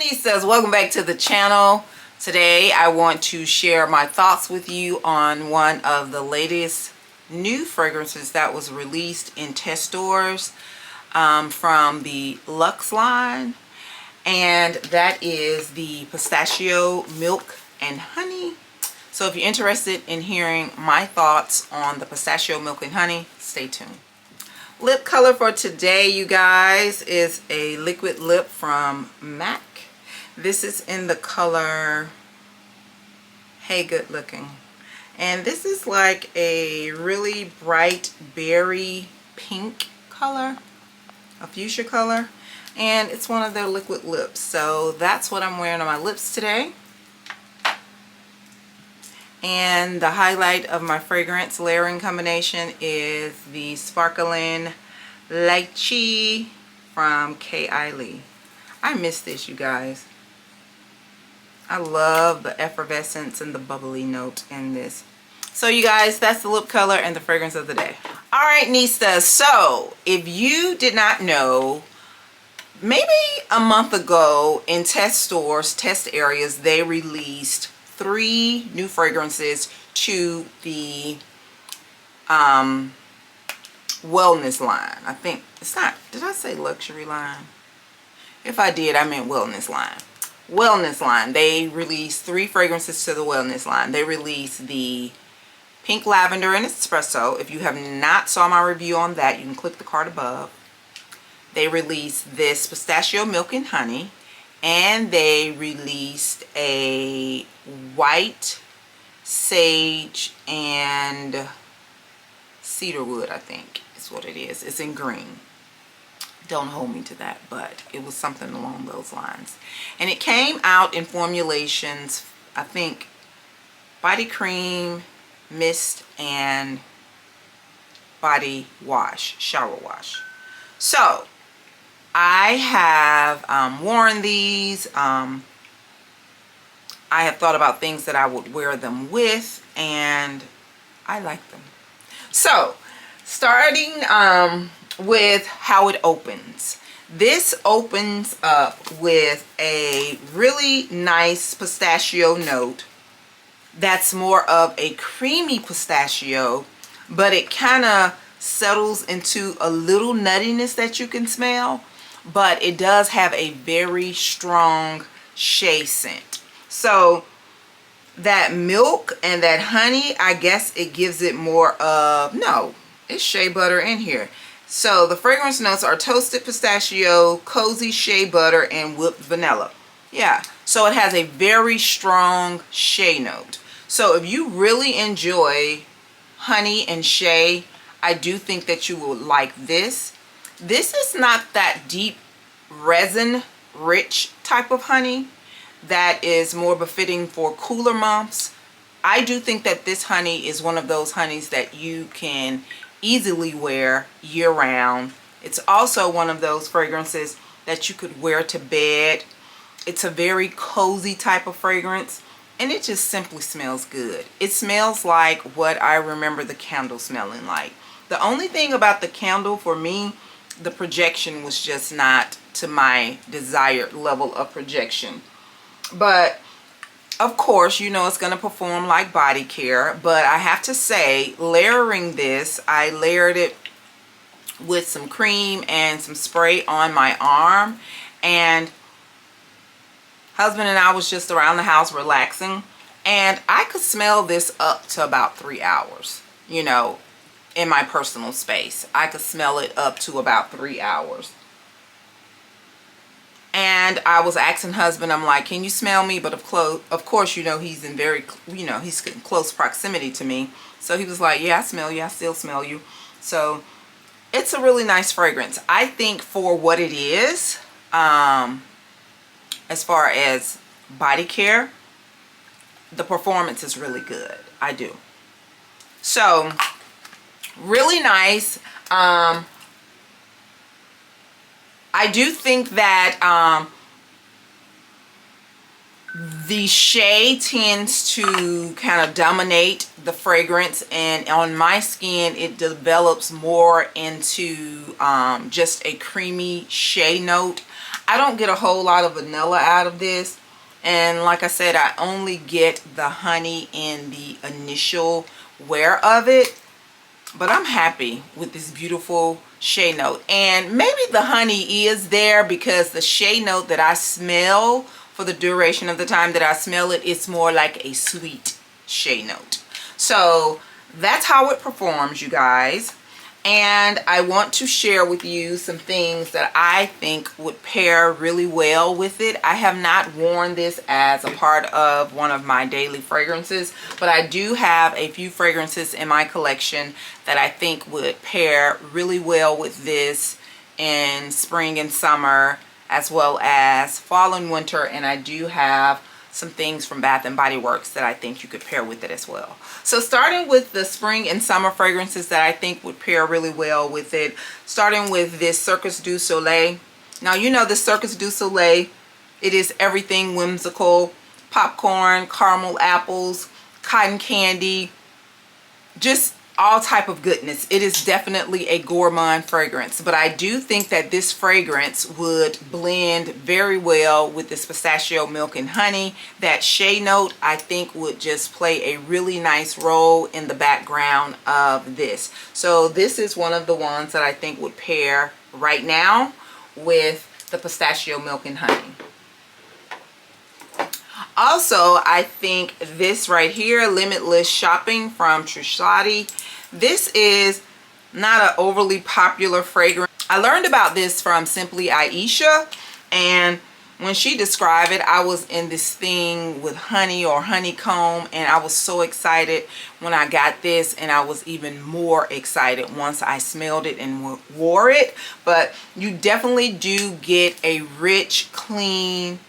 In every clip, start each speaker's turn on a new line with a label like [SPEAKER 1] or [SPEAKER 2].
[SPEAKER 1] Nistas, welcome back to the channel. Today I want to share my thoughts with you on one of the latest new fragrances that was released in test stores from the Luxe line, and that is the Pistachio Milk and Honey. So if you're interested in hearing my thoughts on the Pistachio Milk and Honey, stay tuned. Lip color for today, you guys, is a liquid lip from MAC. This is in the color Hey Good Looking, and this is like a really bright berry pink color, a fuchsia color, and it's one of their liquid lips. So that's what I'm wearing on my lips today. And the highlight of my fragrance layering combination is the Sparkling Lychee from K.I. Lee. I miss this, you guys. I love the effervescence and the bubbly note in this. So you guys, that's the lip color and the fragrance of the day. Alright, Nistas, so if you did not know, maybe a month ago in test stores, test areas, they released 3 new fragrances to the wellness line. I think it's not, did I say luxury line? If I did, I meant wellness line. Wellness line. They released 3 fragrances to the wellness line. They released the Pink Lavender and Espresso. If you have not saw my review on that, you can click the card above. They released this Pistachio Milk and Honey, and they released a white sage and cedarwood, I think is what it is. It's in green. Don't hold me to that, but it was something along those lines. And it came out in formulations, I think, body cream, mist, and body wash, shower wash. So I have worn these. I have thought about things that I would wear them with, and I like them. So starting with how it opens. This opens up with a really nice pistachio note that's more of a creamy pistachio, but it kind of settles into a little nuttiness that you can smell, but it does have a very strong shea scent. So that milk and that honey, I guess it gives it more of, no, it's shea butter in here. So the fragrance notes are toasted pistachio, cozy shea butter, and whipped vanilla. Yeah, so it has a very strong shea note. So if you really enjoy honey and shea, I do think that you will like this. This is not that deep resin rich type of honey that is more befitting for cooler months. I do think that this honey is one of those honeys that you can easily wear year round. It's also one of those fragrances that you could wear to bed. It's a very cozy type of fragrance, and it just simply smells good. It smells like what I remember the candle smelling like. The only thing about the candle for me, the projection was just not to my desired level of projection. But of course, you know it's going to perform like body care, but I have to say, layering this, I layered it with some cream and some spray on my arm, and husband and I was just around the house relaxing, and I could smell this up to about 3 hours, you know, in my personal space. I could smell it up to about 3 hours. And I was asking husband, I'm like, can you smell me? But of course, you know, he's in very, you know, he's in close proximity to me. So he was like, yeah, I smell you. I still smell you. So it's a really nice fragrance. I think for what it is, as far as body care, the performance is really good. I do. So really nice. I do think that the shea tends to kind of dominate the fragrance, and on my skin it develops more into just a creamy shea note. I don't get a whole lot of vanilla out of this. And like I said, I only get the honey in the initial wear of it. But I'm happy with this beautiful shea note. And maybe the honey is there because the shea note that I smell for the duration of the time that I smell it, it's more like a sweet shea note. So that's how it performs, you guys. And I want to share with you some things that I think would pair really well with it. I have not worn this as a part of one of my daily fragrances, but I do have a few fragrances in my collection that I think would pair really well with this in spring and summer, as well as fall and winter. And I do have some things from Bath and Body Works that I think you could pair with it as well. So starting with the spring and summer fragrances that I think would pair really well with it, starting with this Circus du Soleil. Now, you know the Circus du Soleil, it is everything whimsical, popcorn, caramel apples, cotton candy, just all type of goodness. It is definitely a gourmand fragrance, but I do think that this fragrance would blend very well with this Pistachio Milk and Honey. That shea note, I think, would just play a really nice role in the background of this. So this is one of the ones that I think would pair right now with the Pistachio Milk and Honey. Also, I think this right here, Limitless Shopping from Trushati. This is not an overly popular fragrance. I learned about this from Simply Aisha, and when she described it, I was in this thing with honey or honeycomb, and I was so excited when I got this, and I was even more excited once I smelled it and wore it. But you definitely do get a rich, clean,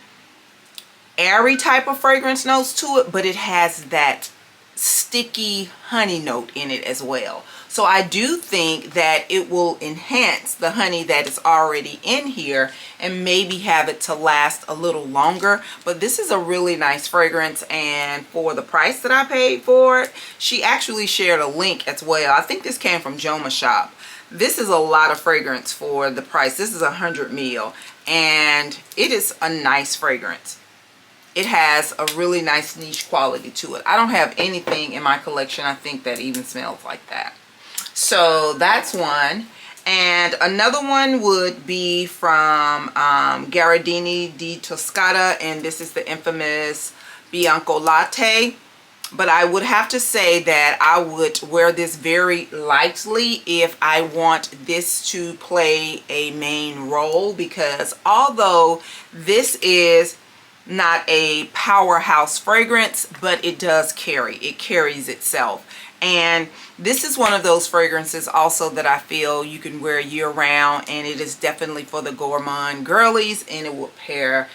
[SPEAKER 1] airy type of fragrance notes to it, but it has that sticky honey note in it as well. So I do think that it will enhance the honey that is already in here and maybe have it to last a little longer. But this is a really nice fragrance, and for the price that I paid for it, she actually shared a link as well. I think this came from Joma Shop. This is a lot of fragrance for the price. This is 100 ml, and it is a nice fragrance. It has a really nice niche quality to it. I don't have anything in my collection, I think, that even smells like that. So that's one. And another one would be from Gherardini di Toscata, and this is the infamous Bianco Latte. But I would have to say that I would wear this very lightly if I want this to play a main role, because although this is not a powerhouse fragrance, but it does carry. It carries itself. And this is one of those fragrances also that I feel you can wear year round, and it is definitely for the gourmand girlies, and it will pair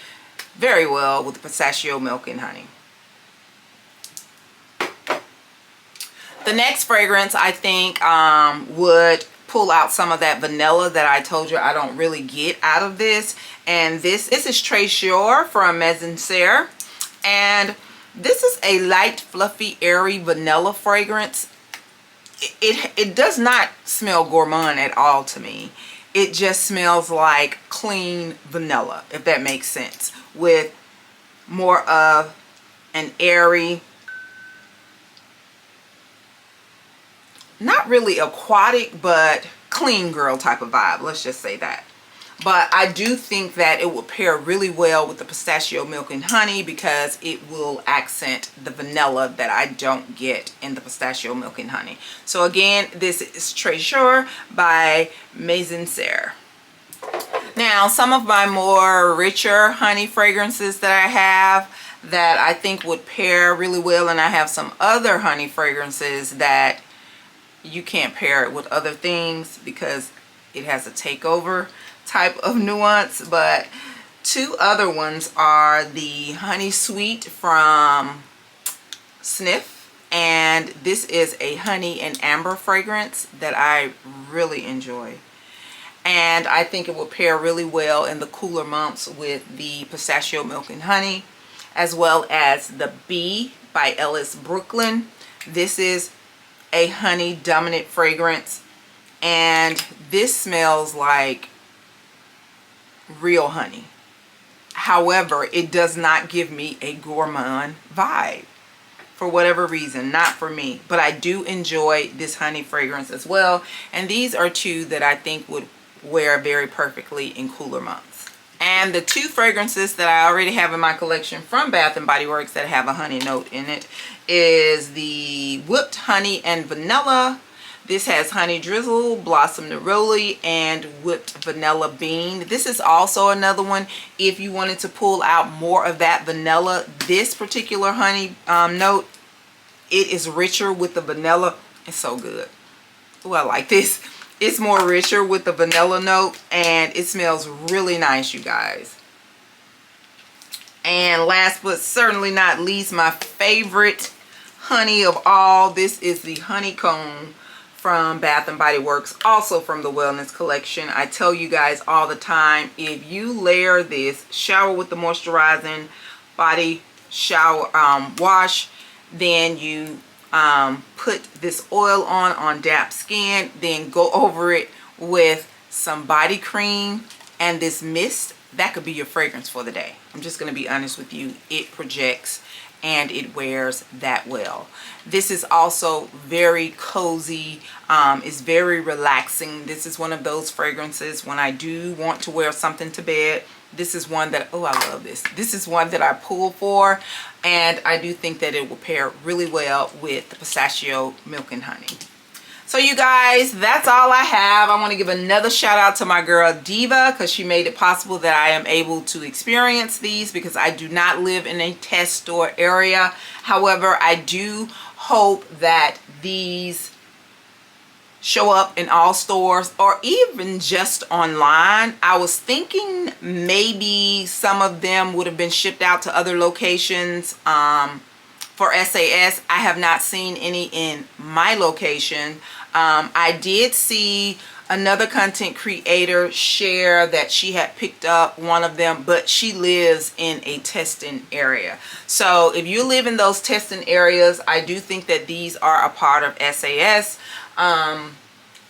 [SPEAKER 1] very well with the Pistachio Milk and Honey. The next fragrance I think would pull out some of that vanilla that I told you I don't really get out of this. And this is Trésor from Maison Serre. And this is a light, fluffy, airy vanilla fragrance. It does not smell gourmand at all to me. It just smells like clean vanilla, if that makes sense, with more of an airy, not really aquatic, but clean girl type of vibe. Let's just say that. But I do think that it will pair really well with the Pistachio Milk and Honey, because it will accent the vanilla that I don't get in the Pistachio Milk and Honey. So again, this is Trésor by Maison Serre. Now, some of my more richer honey fragrances that I have that I think would pair really well, and I have some other honey fragrances that you can't pair it with other things because it has a takeover type of nuance. But two other ones are the Honey Sweet from Sniff, and this is a honey and amber fragrance that I really enjoy, and I think it will pair really well in the cooler months with the Pistachio Milk and Honey, as well as the Bee by Ellis Brooklyn. This is a honey dominant fragrance, and this smells like real honey. However, it does not give me a gourmand vibe for whatever reason, not for me. But I do enjoy this honey fragrance as well. And these are two that I think would wear very perfectly in cooler months. And the two fragrances that I already have in my collection from Bath & Body Works that have a honey note in it is the Whipped Honey and Vanilla. This has honey drizzle, blossom neroli, and whipped vanilla bean. This is also another one if you wanted to pull out more of that vanilla. This particular honey note, it is richer with the vanilla. It's so good. Oh, I like this. It's more richer with the vanilla note, and it smells really nice, you guys. And last but certainly not least, my favorite honey of all. This is the Honeycomb from Bath & Body Works, also from the Wellness Collection. I tell you guys all the time, if you layer this, shower with the moisturizing body shower wash, then you put this oil on damp skin, then go over it with some body cream and this mist, that could be your fragrance for the day. I'm just going to be honest with you. It projects and it wears that well. This is also very cozy. It's very relaxing. This is one of those fragrances when I do want to wear something to bed. This is one that, oh, I love this. This is one that I pull for, and I do think that it will pair really well with the Pistachio Milk and Honey. So you guys, that's all I have. I want to give another shout out to my girl Diva, because she made it possible that I am able to experience these, because I do not live in a test store area. However, I do hope that these show up in all stores or even just online. I was thinking maybe some of them would have been shipped out to other locations for SAS. I have not seen any in my location. I did see another content creator share that she had picked up one of them, but she lives in a testing area. So if you live in those testing areas, I do think that these are a part of SAS.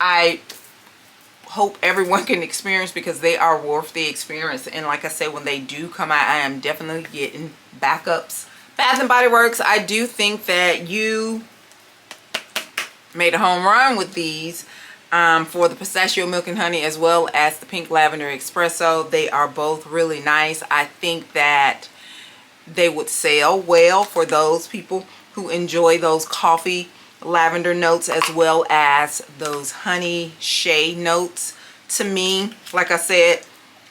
[SPEAKER 1] I hope everyone can experience, because they are worth the experience. And like I said, when they do come out, I am definitely getting backups. Bath & Body Works, I do think that you made a home run with these for the Pistachio Milk and Honey as well as the Pink Lavender Espresso. They are both really nice. I think that they would sell well for those people who enjoy those coffee lavender notes as well as those honey shea notes. To me, like I said,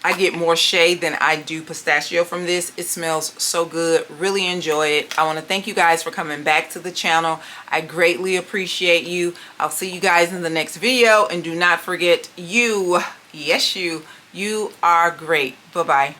[SPEAKER 1] I get more shea than I do pistachio from this. It smells so good. Really enjoy it. I want to thank you guys for coming back to the channel. I greatly appreciate you. I'll see you guys in the next video, and do not forget, you, yes you are great. Bye-bye.